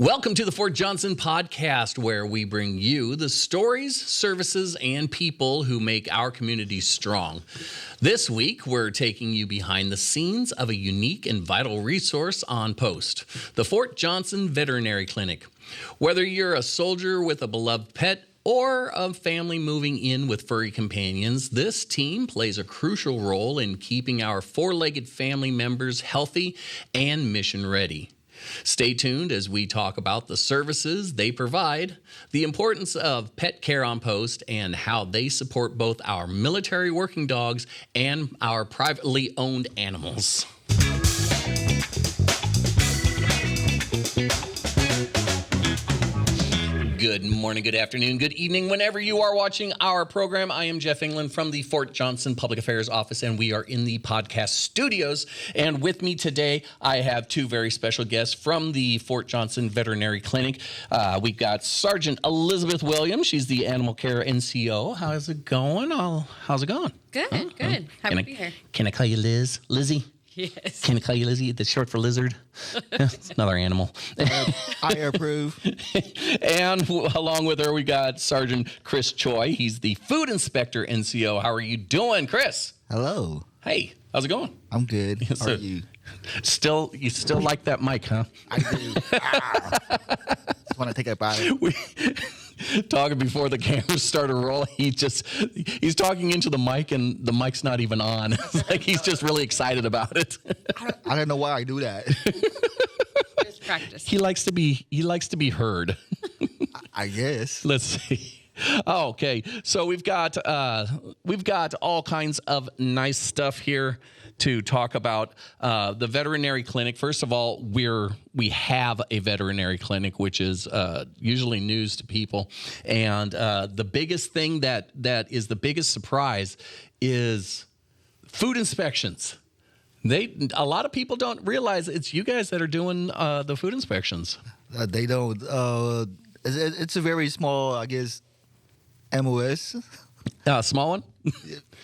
Welcome to the Fort Johnson podcast, where we bring you the stories, services, and people who make our community strong. This week, we're taking you behind the scenes of a unique and vital resource on post, the Fort Johnson Veterinary Clinic. Whether you're a soldier with a beloved pet or a family moving in with furry companions, this team plays a crucial role in keeping our four-legged family members healthy and mission ready. Stay tuned as we talk about the services they provide, the importance of pet care on post, and how they support both our military working dogs and our privately owned animals. Good morning, good afternoon, good evening, whenever you are watching our program. I am Jeff England from the Fort Johnson Public Affairs Office, and we are in the podcast studios. And with me today, I have two very special guests from the Fort Johnson Veterinary Clinic. We've got Sergeant Elizabeth Williams. She's the Animal Care NCO. How's it going? How's it going? Good, good. Happy to be here. Can I call you Liz? Lizzie? Yes. Can I call you Lizzie? That's short for lizard. It's another animal. I approve. And along with her, we got Sergeant Chris Choi. He's the Food Inspector NCO. How are you doing, Chris? Hello. Hey, how's it going? I'm good. Yes, How sir. are you? You still like that mic, huh? I do. Just want to take a bite. Talking before the cameras started rolling, he's talking into the mic and the mic's not even on. It's like he's just really excited about it. I don't know why I do that. Just practice. He likes to be heard. I guess. Let's see. Oh, okay, so we've got all kinds of nice stuff here to talk about. The veterinary clinic. First of all, we have a veterinary clinic, which is usually news to people, and the biggest thing that is the biggest surprise is food inspections. A lot of people don't realize it's you guys that are doing the food inspections. They don't. It's a very small, I guess, MOS. Small one?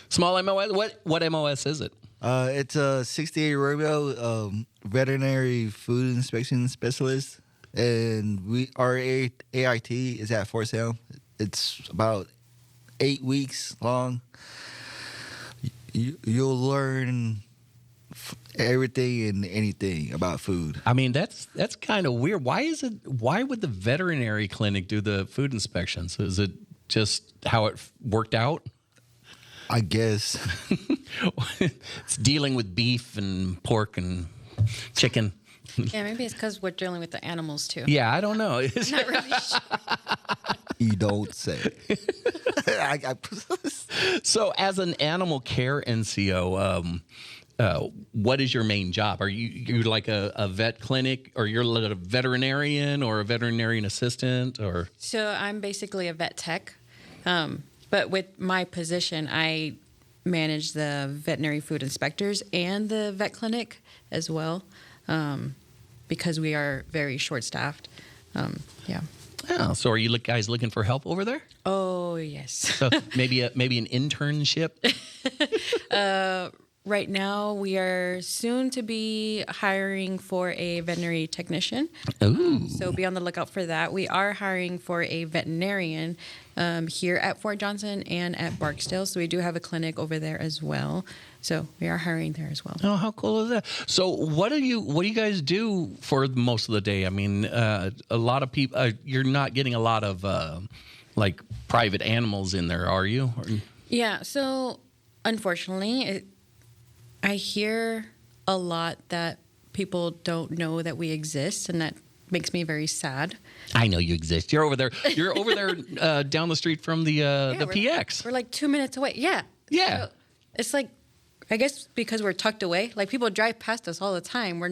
Small MOS? What MOS is it? It's a 68 Romeo veterinary food inspection specialist, and our AIT is at Fort Sam. It's about 8 weeks long. You'll learn everything and anything about food. I mean, that's kind of weird. Why would the veterinary clinic do the food inspections? Is it just how it worked out? I guess. It's dealing with beef and pork and chicken. Yeah, maybe it's because we're dealing with the animals too. Yeah, I don't know. I'm not really sure. You don't say. So, as an animal care NCO, what is your main job? Are you like a vet clinic, or you're a veterinarian or a veterinarian assistant, or? So I'm basically a vet tech, but with my position, I manage the veterinary food inspectors and the vet clinic as well, because we are very short-staffed. Yeah. Oh, so are you guys looking for help over there? Oh yes. So maybe an internship. Right now, we are soon to be hiring for a veterinary technician. Ooh. So be on the lookout for that. We are hiring for a veterinarian here at Fort Johnson and at Barksdale. So we do have a clinic over there as well. So we are hiring there as well. Oh, how cool is that? So what do you guys do for most of the day? I mean, a lot of people, you're not getting a lot of like private animals in there, are you? Yeah. So unfortunately, I hear a lot that people don't know that we exist, and that makes me very sad. I know you exist. You're over there. You're over there down the street from the PX. We're like 2 minutes away. Yeah. Yeah. So it's like, I guess because we're tucked away. Like people drive past us all the time. We're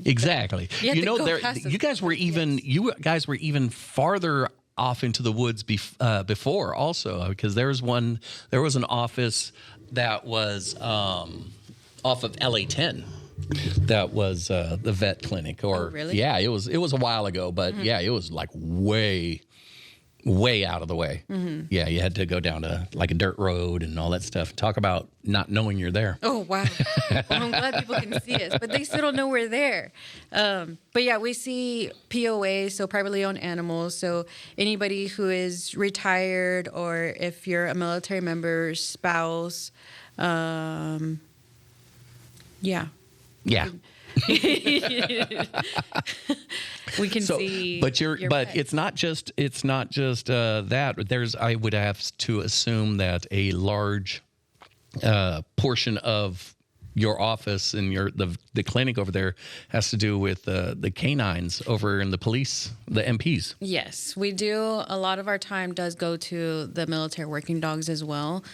Exactly. You know, you guys were even farther off into the woods before also, because there was an office that was off of LA-10 that was the vet clinic. Or oh, really? Yeah, it was a while ago, but yeah, it was like way way out of the way. Mm-hmm. Yeah, you had to go down to like a dirt road and all that stuff. Talk about not knowing you're there. Oh, wow. Well, I'm glad people can see us, but they still don't know we're there. But yeah, we see POA, so privately owned animals. So anybody who is retired, or if you're a military member's spouse, yeah. Yeah. We can see. But pet. it's not just that. I would have to assume that a large portion of your office and the clinic over there has to do with the canines over in the police, the MPs. Yes, we do. A lot of our time does go to the military working dogs as well.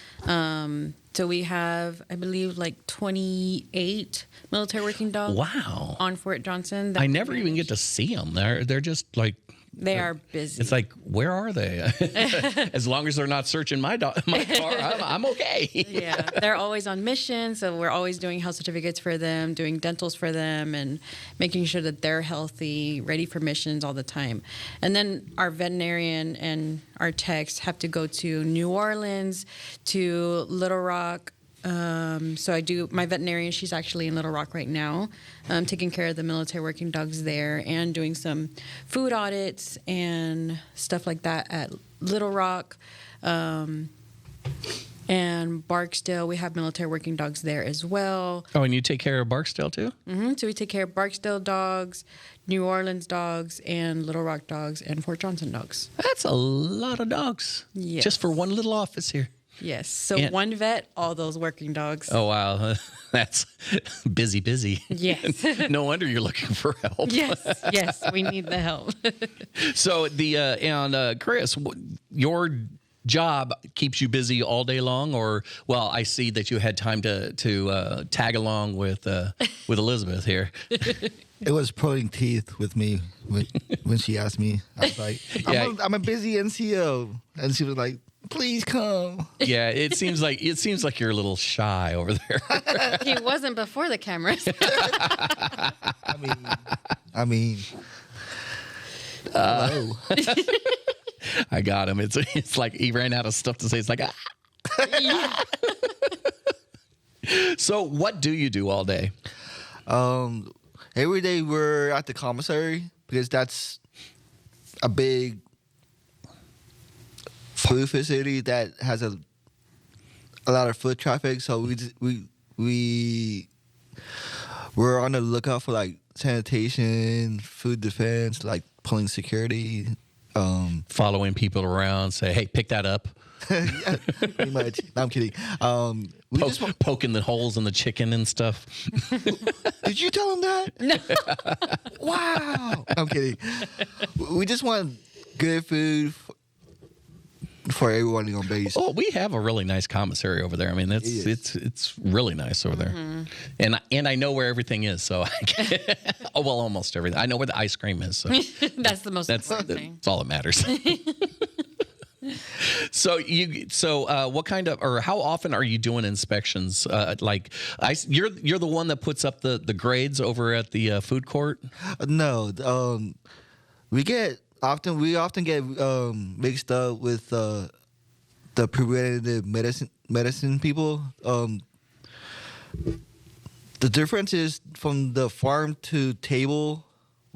So we have, I believe, like 28 military working dogs. Wow. On Fort Johnson. I never even get to see them. They're just like. They are busy. It's like, where are they? As long as they're not searching my car, I'm okay. Yeah, they're always on mission, so we're always doing health certificates for them, doing dentals for them, and making sure that they're healthy, ready for missions all the time. And then our veterinarian and our techs have to go to New Orleans, to Little Rock. So I do, my veterinarian, she's actually in Little Rock right now, taking care of the military working dogs there and doing some food audits and stuff like that at Little Rock. And Barksdale, we have military working dogs there as well. Oh, and you take care of Barksdale too? Mm-hmm. So we take care of Barksdale dogs, New Orleans dogs, and Little Rock dogs, and Fort Johnson dogs. That's a lot of dogs. Yes. Just for one little office here. Yes. So And- one vet, all those working dogs. Oh, wow. That's busy. Yes. No wonder you're looking for help. Yes, we need the help. So Chris, your job keeps you busy all day long, or I see that you had time to tag along with Elizabeth here. It was pulling teeth with me when she asked me. I was like, I'm a busy NCO. And she was like, please come. Yeah, it seems like you're a little shy over there. He wasn't before the cameras. I mean, hello. I got him. It's like he ran out of stuff to say. It's like, Yeah. So what do you do all day? Every day we're at the commissary because that's a big food facility that has a lot of foot traffic. So we're on the lookout for like sanitation, food defense, like pulling security, Following people around, say, hey, pick that up. yeah, pretty much. No, I'm kidding. Poking the holes in the chicken and stuff. Did you tell him that? No. Wow. I'm kidding. We just want good food for everyone on base. Oh, we have a really nice commissary over there. I mean, it's really nice over there, and I know where everything is. So, almost everything. I know where the ice cream is. So That's the most important thing. that's all that matters. So what kind of, or how often are you doing inspections? You're the one that puts up the grades over at the food court? No, we often get mixed up with the preventative medicine people. The difference is from the farm to table,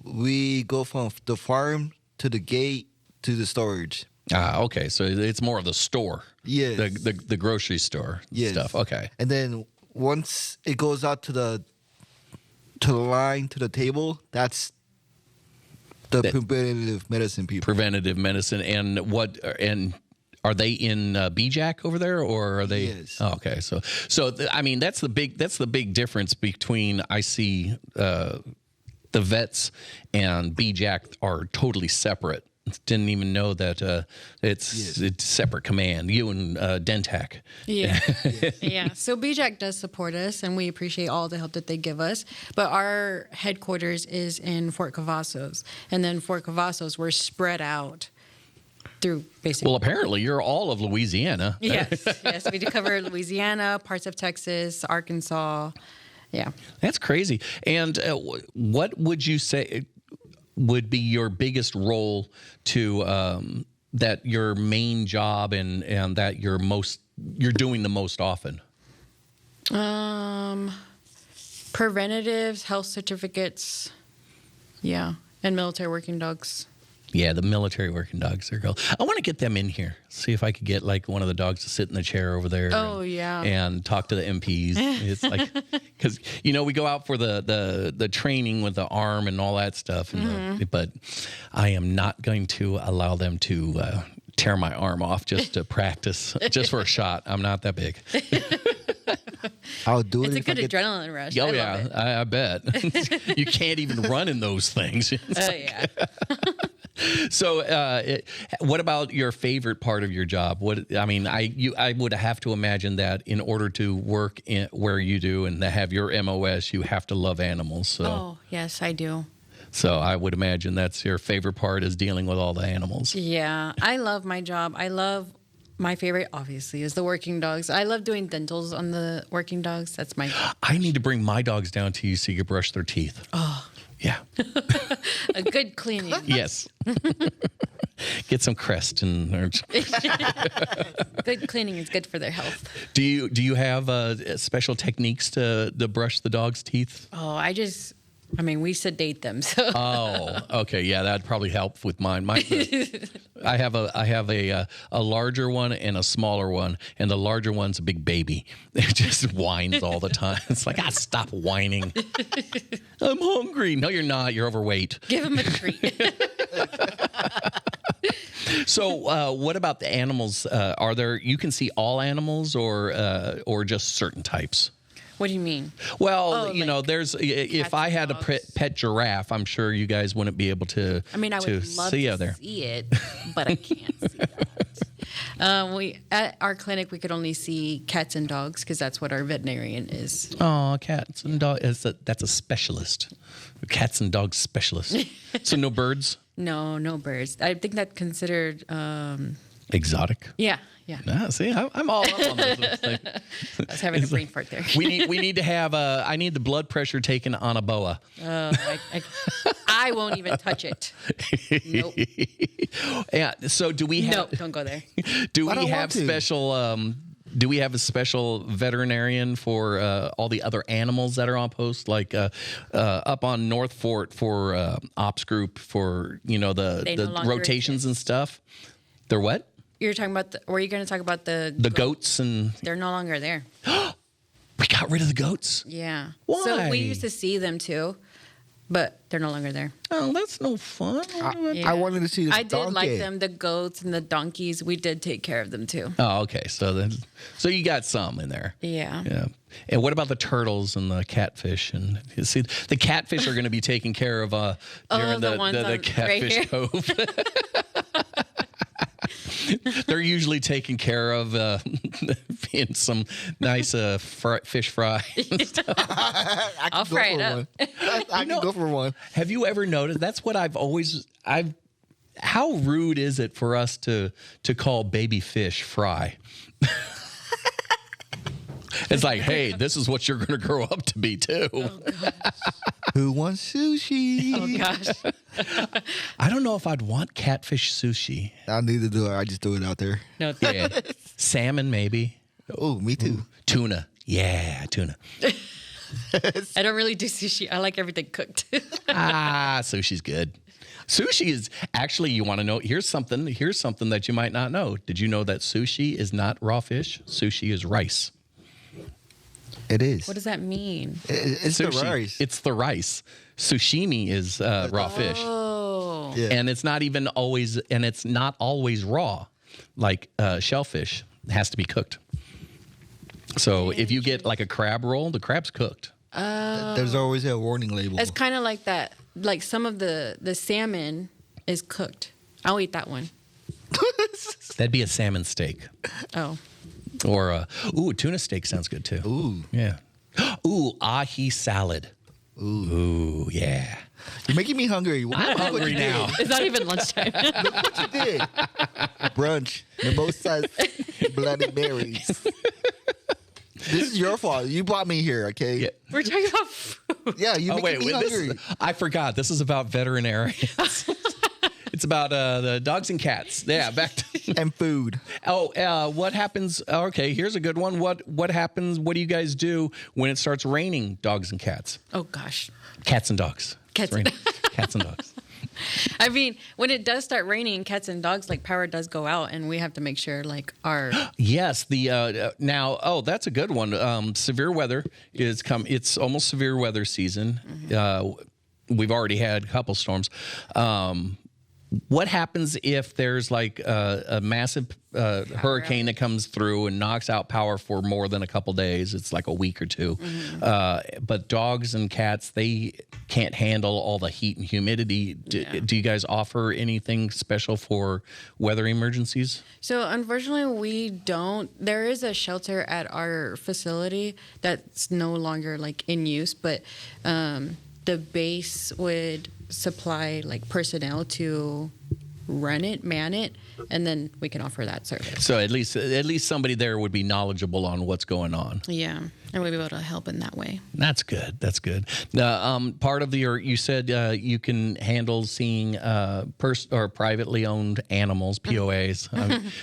we go from the farm to the gate to the storage. Ah, okay. So it's more of the store. Yes. The grocery store stuff. Okay. And then once it goes out to the line to the table, that's the preventative medicine people. Preventative medicine, and are they in BJAC over there, or are they? Yes. Oh, okay. I mean, that's the big difference between I see the vets and BJAC are totally separate. Didn't even know that it's separate command. You and Dentac. Yeah. Yeah. So BJAC does support us, and we appreciate all the help that they give us. But our headquarters is in Fort Cavazos. And then Fort Cavazos, we're spread out through basically. Well, apparently you're all of Louisiana. Yes. We do cover Louisiana, parts of Texas, Arkansas. Yeah. That's crazy. And what would you say would be your biggest role to your main job and that you're doing the most often? Preventatives, health certificates, and military working dogs. Yeah, the military working dogs are cool. I want to get them in here. See if I could get like one of the dogs to sit in the chair over there. Oh, and talk to the MPs. It's like because we go out for the training with the arm and all that stuff. And but I am not going to allow them to tear my arm off just to practice, just for a shot. I'm not that big. I'll do it. It's a good adrenaline rush. Oh, I bet. You can't even run in those things. Yeah. So, what about your favorite part of your job? I would have to imagine that in order to work where you do and to have your MOS, you have to love animals. So. Oh, yes, I do. So I would imagine that's your favorite part is dealing with all the animals. Yeah, I love my job. My favorite, obviously, is the working dogs. I love doing dentals on the working dogs. That's my favorite. I need to bring my dogs down to you so you can brush their teeth. Oh. Yeah. A good cleaning. Yes. Get some Crest and. Good cleaning is good for their health. Do you have special techniques to brush the dog's teeth? Oh, we sedate them. So. Oh, okay, yeah, that'd probably help with mine. I have a larger one and a smaller one, and the larger one's a big baby. It just whines all the time. It's like, stop whining. I'm hungry. No, you're not. You're overweight. Give him a treat. So, what about the animals? You can see all animals or just certain types? What do you mean? Well, there's if I had a pet giraffe, I'm sure you guys wouldn't be able to. I would love to see it, but I can't see that. At our clinic, we could only see cats and dogs because that's what our veterinarian is. Oh, cats and dogs. That's a specialist. A cats and dogs specialist. So no birds? No birds. I think that's considered exotic. Yeah. See, I'm all up on this. I was having a brain fart there. We need to have I need the blood pressure taken on a boa. I won't even touch it. Nope. Yeah. So do we have? Nope. Don't go there. Do we have special? Do we have a special veterinarian for all the other animals that are on post, like up on North Fort for ops group for the rotations and stuff? They're what? You're talking about were you going to talk about the goats and they're no longer there. We got rid of the goats. Yeah. Why? So we used to see them too, but they're no longer there. Oh, that's no fun. I wanted to see the donkey. did like them, the goats and the donkeys. We did take care of them too. Oh, okay. So you got some in there. Yeah. Yeah. And what about the turtles and the catfish? And you see, the catfish are going to be taken care of during the catfish cove. They're usually taken care of in some nice fish fry. I'll fry it up. I can go for one. Have you ever noticed? That's what how rude is it for us to call baby fish fry? It's like, hey, this is what you're going to grow up to be too. Oh, Who wants sushi? Oh gosh. I don't know if I'd want catfish sushi. I need to do it. I just threw it out there. No. Yeah. Salmon, maybe. Oh, me too. Tuna. Yeah, tuna. I don't really do sushi. I like everything cooked. Sushi's good. Sushi is actually, you want to know, here's something that you might not know. Did you know that sushi is not raw fish? Sushi is rice. It is. What does that mean? It's sushi. the rice. It's the rice. Sushimi is raw fish. Oh. Yeah. And it's not always raw. Like shellfish has to be cooked. So if you get like a crab roll, the crab's cooked. There's always a warning label. It's kind of like that. Like some of the salmon is cooked. I'll eat that one. That'd be a salmon steak. Oh. Or tuna steak sounds good too. Ooh. Yeah. Ooh, ahi salad. Ooh, yeah. You're making me hungry. I'm hungry now. It's not even lunchtime. Look what you did. Brunch. Mimosas, Bloody Marys. This is your fault. You brought me here, okay? Yeah. We're talking about food. Yeah, you making me hungry. I forgot. This is about veterinarians. It's about the dogs and cats. Yeah, back to And food. what happens? Okay, here's a good one. What happens? What do you guys do when it starts raining? Dogs and cats. Oh gosh. Cats and dogs. Cats It's and raining. Cats and dogs. I mean, when it does start raining, cats and dogs, like power does go out, and we have to make sure like our Yes, the now. Oh, that's a good one. Severe weather is come. It's almost severe weather season. We've already had a couple storms. What happens if there's like a massive hurricane that comes through and knocks out power for more than a couple days? It's like a week or two. But dogs and cats, they can't handle all the heat and humidity. Do you guys offer anything special for weather emergencies? So unfortunately, we don't. There is a shelter at our facility that's no longer like in use, but the base would supply like personnel to run it, man it, and then we can offer that service. So at least somebody there would be knowledgeable on what's going on. Yeah, and we'll be able to help in that way. That's good. That's good. Part of you said you can handle seeing or privately owned animals, POAs.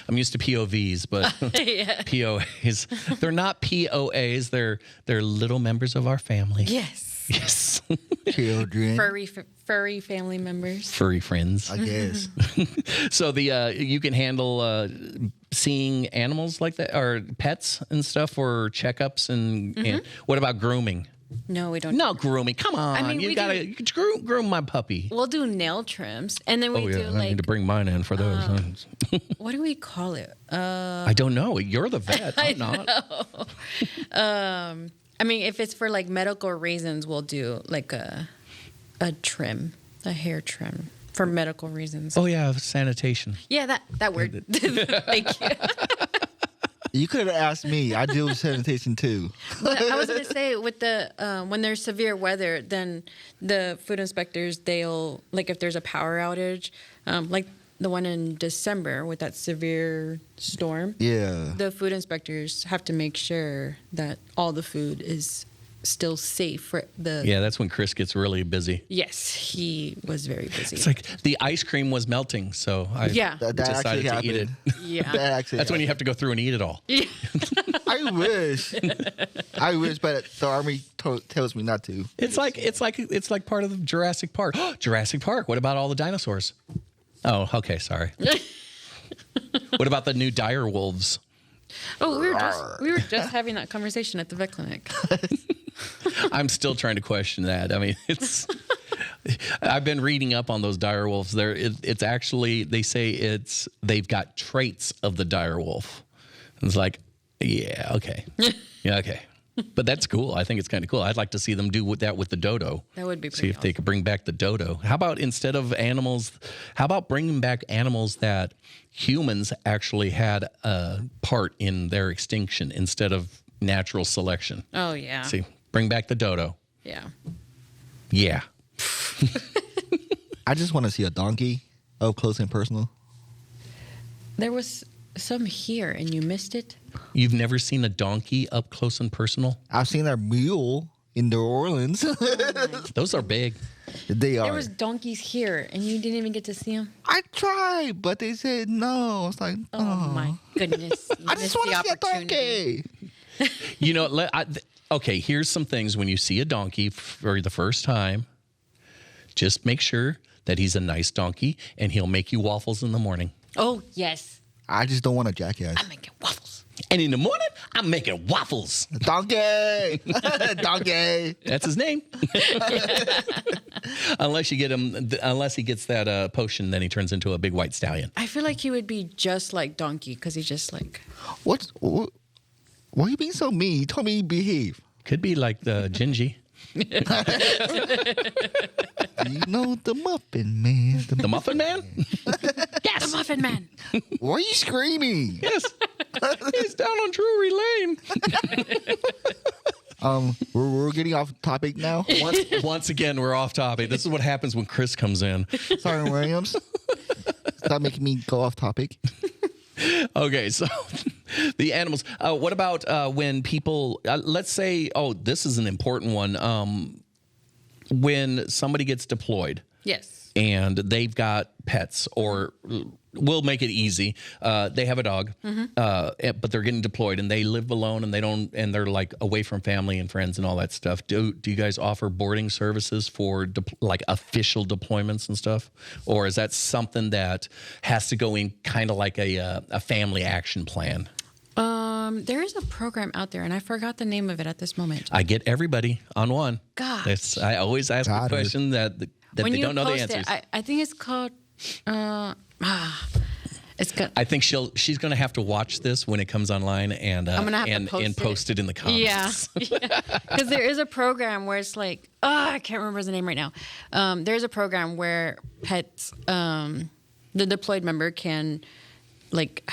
I'm used to POVs, but Yeah. POAs. They're not POAs. They're little members of our family. Yes. Yes. Children. Furry family members. Furry friends. I guess. So you can handle seeing animals like that or pets and stuff for checkups and what about grooming? No, we don't. No grooming. Come on. I mean, you we gotta groom my puppy. We'll do nail trims, and then we do I like need to bring mine in for those. what do we call it? I don't know. You're the vet. I'm not. I mean, if it's for like medical reasons, we'll do like a trim, a hair trim for medical reasons. Oh yeah, sanitation. Yeah, that word. Thank you. You could have asked me. I deal with sanitation too. But I was gonna say with the when there's severe weather, then the food inspectors, they'll like if there's a power outage, like the one in December with that severe storm. Yeah. The food inspectors have to make sure that all the food is still safe for the. Yeah, that's when Chris gets really busy. Yes, he was very busy. It's like the ice cream was melting, so I Yeah. That decided actually to eat it. happened. Yeah. That actually That's when you have to go through and eat it all. I wish. I wish, but the army tells me not to. It's like part of the Jurassic Park. Jurassic Park. What about all the dinosaurs? Oh, okay, sorry. What about the new dire wolves? Oh, we were just having that conversation at the vet clinic. I'm still trying to question that. I mean, I've been reading up on those dire wolves. It's actually, they say they've got traits of the dire wolf. It's like, yeah, okay. Yeah, okay. But that's cool. I think it's kind of cool. I'd like to see them do that with the dodo. That would be See pretty if they could bring back the dodo. How about instead of animals, how about bringing back animals that humans actually had a part in their extinction instead of natural selection? Oh yeah. See, bring back the dodo. Yeah. Yeah. I just want to see a donkey up close and personal. There was some here and you missed it. You've never seen a donkey up close and personal? I've seen a mule in New Orleans. Those are big. They are. There was donkeys here and you didn't even get to see them. I tried, but they said no. It's like, Oh my goodness! You I just missed want the to see a opportunity. donkey. You know, okay, here's some things. When you see a donkey for the first time, just make sure that he's a nice donkey and he'll make you waffles in the morning. Oh yes, I just don't want a jackass. I'm making waffles. And in the morning, I'm making waffles. Donkey! Donkey! That's his name. Unless you get him, unless he gets that potion, then he turns into a big white stallion. I feel like he would be just like Donkey because he's just like. Why are you being so mean? You told me to behave. Could be like the Gingy. You know the Muffin Man. The Muffin Man? Yes. The Muffin Man. Why are you screaming? Yes. He's down on Drury Lane. We're getting off topic now. Once again, we're off topic. This is what happens when Chris comes in. Sorry, Williams. Stop making me go off topic. Okay, so the animals. What about when people, let's say, this is an important one. When somebody gets deployed, Yes. and they've got pets, or we'll make it easy. They have a dog, but they're getting deployed and they live alone and they're like away from family and friends and all that stuff. Do you guys offer boarding services for like official deployments and stuff? Or is that something that has to go in kind of like a family action plan? There is a program out there, and I forgot the name of it at this moment. I get everybody on one. Gosh. I always ask a question that When they you don't know the post answers. it, I think it's called. It's good. I think she's going to have to watch this when it comes online and I'm gonna have to post it in the comments. Yeah, because there is a program where it's like, I can't remember the name right now. There's a program where pets, the deployed member can like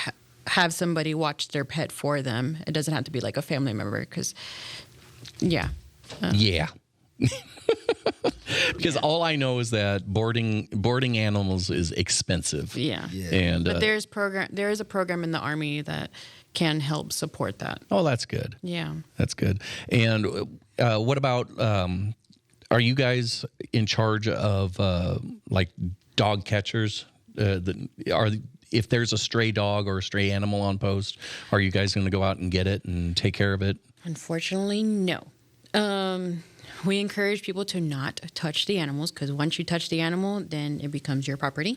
have somebody watch their pet for them. It doesn't have to be like a family member, because, yeah. Because all I know is that boarding animals is expensive. Yeah. And But there is a program in the Army that can help support that. oh, that's good. Yeah. That's good. And what about? Are you guys in charge of like dog catchers? If there's a stray dog or a stray animal on post, are you guys going to go out and get it and take care of it? Unfortunately, no. We encourage people to not touch the animals, because once you touch the animal, then it becomes your property.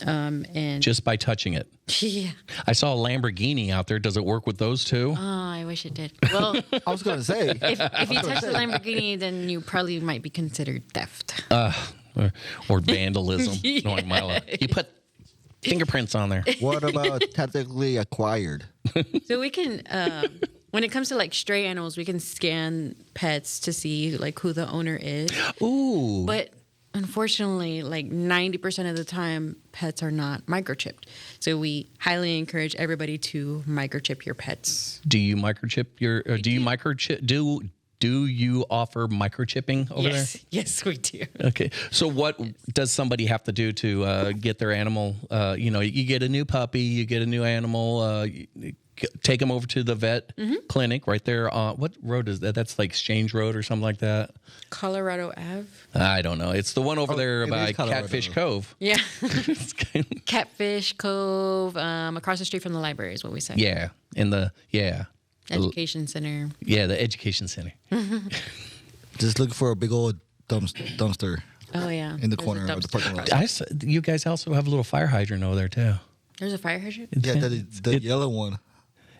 And Just by touching it. yeah. I saw a Lamborghini out there. Does it work with those too? Oh, I wish it did. Well, I was gonna say. if you touch the Lamborghini, then you probably might be considered theft. Or vandalism? Knowing my life. You put fingerprints on there. What about technically acquired? So we can, when it comes to like stray animals, we can scan pets to see like who the owner is. Ooh. But unfortunately, like 90% of the time, pets are not microchipped. So we highly encourage everybody to microchip your pets. Do you microchip your? Do you microchip? Do you offer microchipping over there? Yes, we do. Okay. So what does somebody have to do to get their animal? You get a new puppy, you get a new animal. Take them over to the vet clinic right there on what road is that? That's like Exchange Road or something like that. Colorado Ave. I don't know. It's the one over there it by is Colorado. Catfish Cove. Yeah. It's kind of- Catfish Cove, across the street from the library is what we say. yeah. Education Center. Yeah, the education center. Just look for a big old dumpster Oh, yeah. in the There's a corner of the dumpster parking lot. across- You guys also have a little fire hydrant over there too. There's a fire hydrant? Yeah, the yellow one.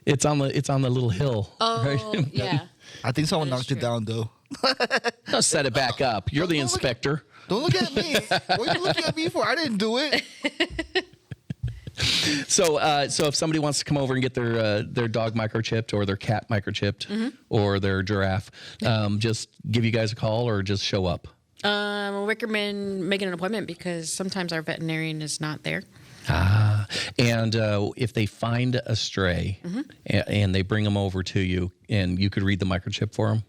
It's on the little hill. Oh, right? yeah. I think someone That is knocked it true. down though. Don't set it back up. You're the Don't look at- inspector. Don't look at me. What are you looking at me for? I didn't do it. So if somebody wants to come over and get their dog microchipped or their cat microchipped or their giraffe, just give you guys a call or just show up. I recommend making an appointment, because sometimes our veterinarian is not there. And if they find a stray and they bring them over to you, and you could read the microchip for them.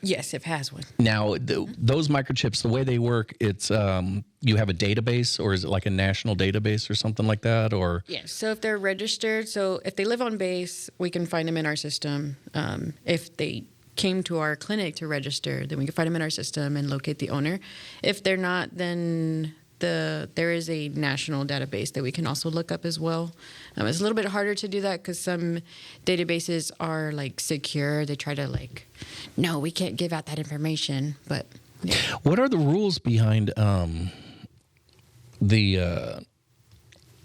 Yes, if it has one. Now, those microchips, the way they work, it's you have a database, or is it like a national database or something like that? Or Yes. So if they're registered, so if they live on base, we can find them in our system. If they came to our clinic to register, then we can find them in our system and locate the owner. If they're not, then there is a national database that we can also look up as well. It's a little bit harder to do that because some databases are like secure. They try to like, no, we can't give out that information. But yeah. what are the rules behind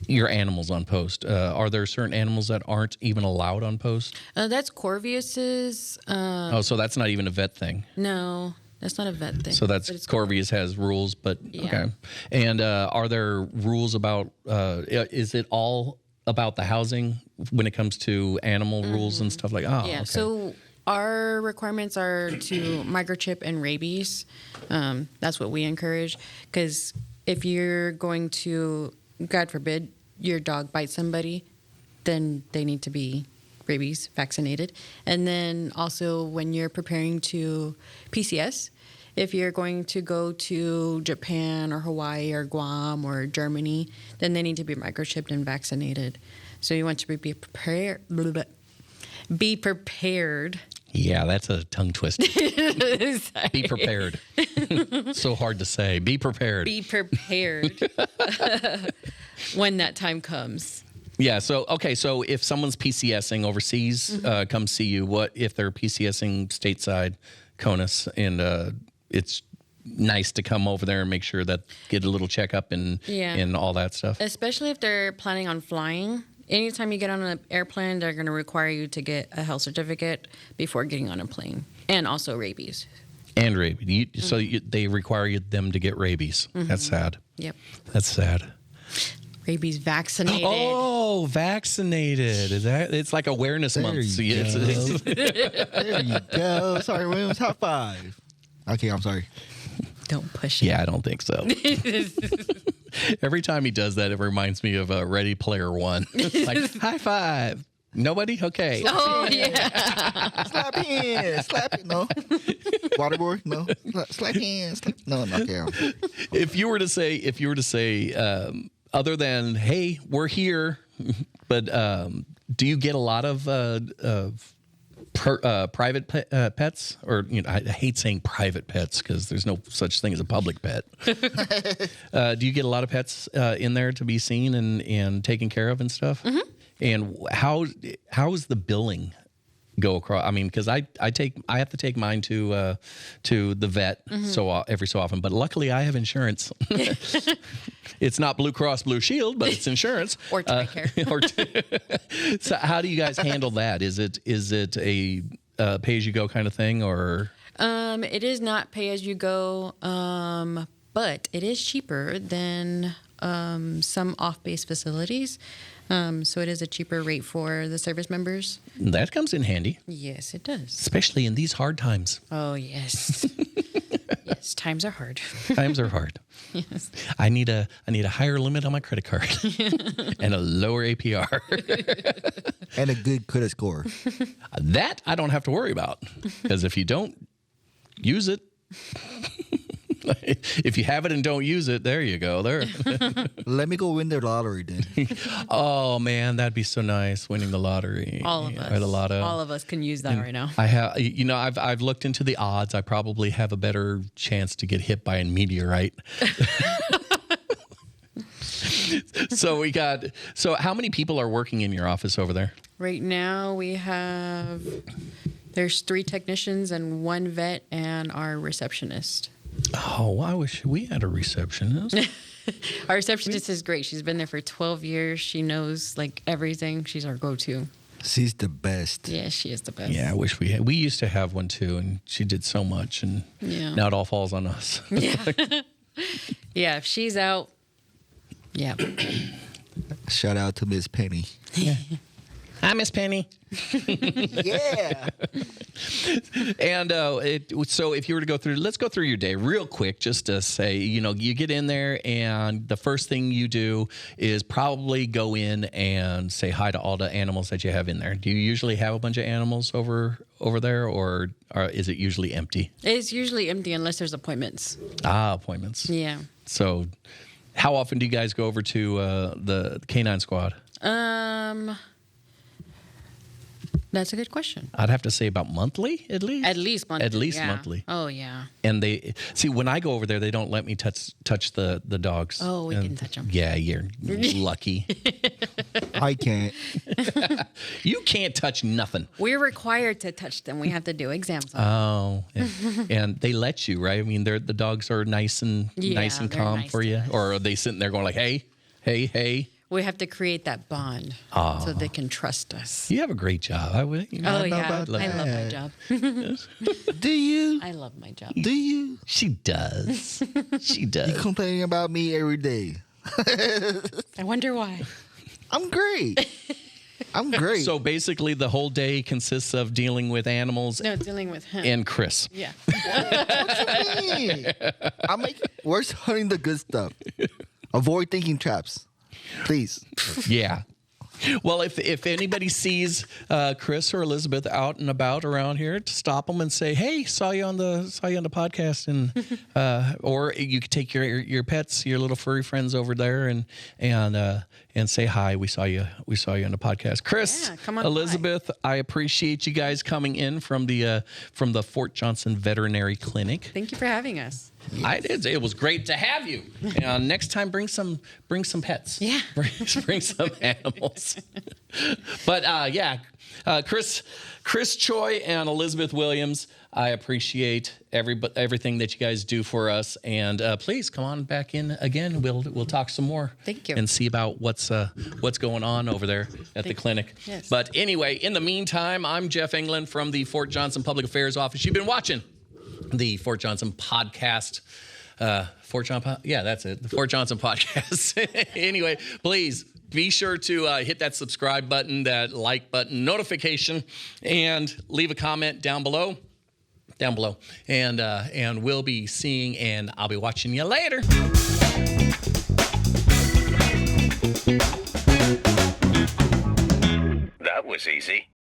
your animals on post? Are there certain animals that aren't even allowed on post? That's Corvius's. So that's not even a vet thing. No, that's not a vet thing. So that's but it's Corvius has rules, but Yeah. okay. And are there rules about? Is it all about the housing when it comes to animal rules and stuff like? Oh, Yeah. okay. So our requirements are to microchip and rabies. That's what we encourage, because if you're going to, God forbid, your dog bites somebody, then they need to be rabies vaccinated. And then also when you're preparing to PCS, if you're going to go to Japan or Hawaii or Guam or Germany, then they need to be microchipped and vaccinated. So you want to be prepared. Be prepared Yeah, that's a tongue twister. Sorry. Be prepared. So hard to say. Be prepared. Be prepared when that time comes. Yeah. So, okay. So if someone's PCSing overseas, come see you. What if they're PCSing stateside, CONUS, and it's nice to come over there and make sure that get a little checkup and all that stuff. Especially if they're planning on flying. Anytime you get on an airplane, they're going to require you to get a health certificate before getting on a plane, and also rabies. And rabies. They require them to get rabies. That's sad. Yep. That's sad. Rabies vaccinated. Oh, vaccinated. Is that? It's like awareness month. You So go. There you go. Sorry, Williams. High five. Okay, I'm sorry. Don't push it. Yeah, I don't think so. Every time he does that, it reminds me of Ready Player One. Like, high five. Nobody? Okay. Oh, yeah. Slap hands. Slap it. No. Waterboard? No. Slap hands. No, okay. If you were to say, other than, hey, we're here, but do you get a lot of private pets? Or, I hate saying private pets because there's no such thing as a public pet. Do you get a lot of pets in there to be seen and taken care of and stuff? Mm-hmm. And how is the billing go across? I mean, because I have to take mine to the vet every so often, but luckily I have insurance. It's not Blue Cross Blue Shield, but it's insurance. Or TRICARE. So how do you guys handle that? Is it a pay as you go kind of thing, or? It is not pay as you go, but it is cheaper than some off-base facilities. So it is a cheaper rate for the service members. That comes in handy. Yes, it does. Especially in these hard times. Oh, yes. Yes, times are hard. Times are hard. Yes. I need a higher limit on my credit card and a lower APR. And a good credit score. That I don't have to worry about, because if you don't use it, if you have it and don't use it, there you go. There. Let me go win the lottery then. Oh man, that'd be so nice, winning the lottery. All of us. Or the lotto. All of us can use that right now. I have, I've looked into the odds. I probably have a better chance to get hit by a meteorite. So how many people are working in your office over there? Right now there's 3 technicians and 1 vet and our receptionist. Oh, I wish we had a receptionist. Our receptionist is great. She's been there for 12 years. She knows like everything. She's our go-to. She's the best. Yeah, she is the best. Yeah, I wish we had. We used to have one too, and she did so much, and now it all falls on us. Yeah. Yeah, if she's out, yeah. Shout out to Miss Penny. Yeah. Hi, Miss Penny. Yeah. And so if you were to go through, let's go through your day real quick, just to say, you get in there and the first thing you do is probably go in and say hi to all the animals that you have in there. Do you usually have a bunch of animals over there, or is it usually empty? It's usually empty unless there's appointments. Appointments. Yeah. So how often do you guys go over to the canine squad? That's a good question. I'd have to say about monthly, at least. At least monthly. At least yeah. monthly. Oh, yeah. And they see when I go over there, they don't let me touch the dogs. Oh, we can touch them. Yeah, you're lucky. I can't. You can't touch nothing. We're required to touch them. We have to do exams. Oh, yeah. And they let you, right? I mean, the dogs are nice and calm nice for to you, us. or are they sitting there going like, hey, hey, hey? We have to create that bond so they can trust us. You have a great job. Oh, yeah. I love my job. Do you? I love my job. Do you? She does. She does. You complaining about me every day. I wonder why. I'm great. I'm great. So basically, the whole day consists of dealing with animals No, dealing with him. and Chris. Yeah. What you mean? We're hunting the good stuff. Avoid thinking traps. Please. Yeah. Well, if anybody sees Chris or Elizabeth out and about around here, to stop them and say, "Hey, saw you on the podcast," and or you could take your pets, your little furry friends over there, and say hi. We saw you on the podcast, Chris, Yeah, come on Elizabeth. I appreciate you guys coming in from the Fort Johnson Veterinary Clinic. Thank you for having us. I did. It was great to have you. Next time, bring some pets. Yeah. bring some animals. But Chris Choi and Elizabeth Williams, I appreciate everything that you guys do for us. And please come on back in again. We'll talk some more. Thank you. And see about what's going on over there at the clinic. Yes. But anyway, in the meantime, I'm Jeff England from the Fort Johnson Public Affairs Office. You've been watching the Fort Johnson podcast. That's it. The Fort Johnson podcast. Anyway, please be sure to hit that subscribe button, that like button, notification, and leave a comment down below. And we'll be seeing, and I'll be watching you later. That was easy.